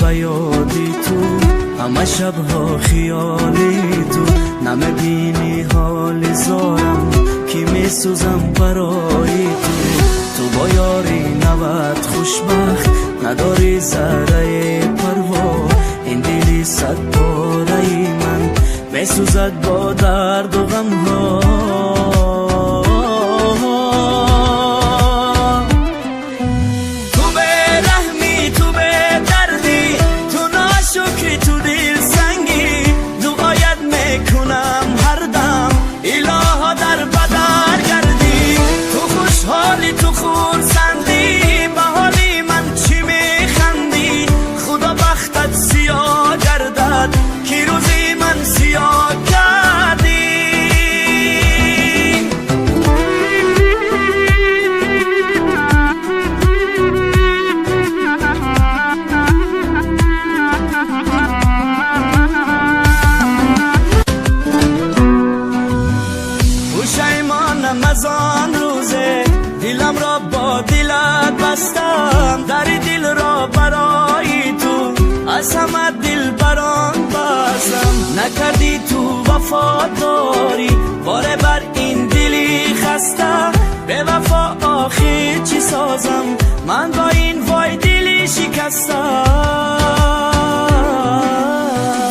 به یادی تو، همه شبها خیالی تو. نمیبینی حال زارم که میسوزم برای تو. تو با یاری نبود خوشبخت، نداری ذره پروا. این دلی صد پاره من میسوزد با درد و غم ها. از آن روزه دلم را با دلت بستم، در دل را برای تو از همه دل بران بستم. نکردی تو وفاداری، باره بر این دلی خسته. به وفا آخر چی سازم من با این وای دلی شکستم.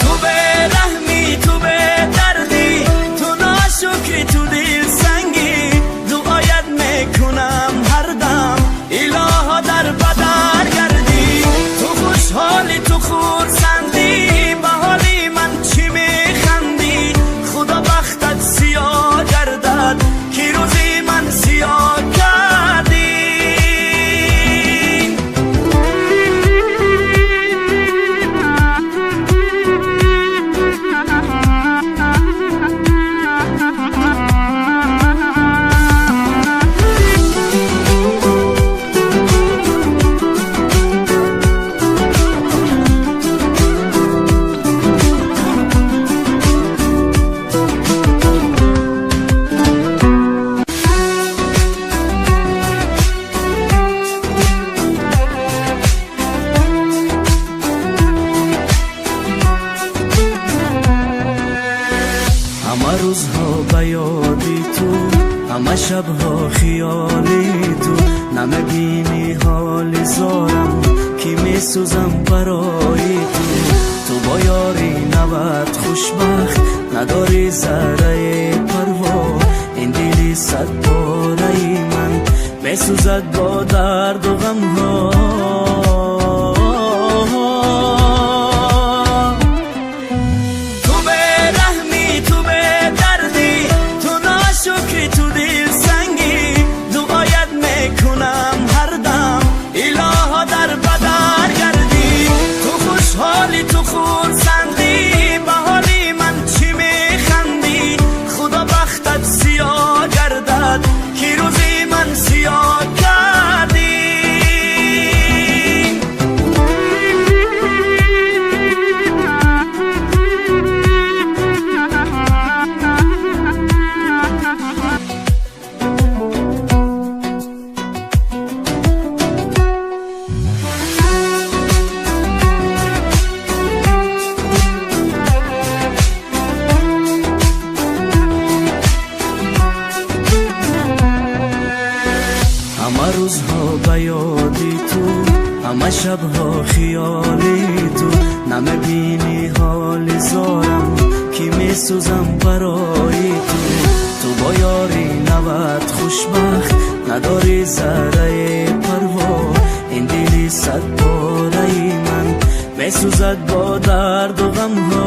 تو به رحمی، تو به دردی، تو ناشکری، تو دل سنگی. دعایت میکنم هر دم الها در بدر گردی. تو خوشحالی، تو خورسندی، به حالی من چی میخندی. خدا بختت سیاه گردد که روزی من سیاه کردی. همه روزها به یادی تو، همه شبها خیالی تو. نمیبینی حال زارم که میسوزم برای تو. تو با یاری نبود خوشبخت، نداری ذره پروا. این دلی صد پاره من میسوزد با درد و غم ها. تو خورسندی، به حالی من چی میخندی. خدا بختت سیاه گردد که روزی من سیاه کردی. همه روزها به یادی تو، همه شبها خیالی تو. نمیبینی حال زارم که میسوزم برای تو. تو با یاری نبود خوشبخت، نداری ذره پروا. این دلی صد پاره من میسوزد با درد و غم ها.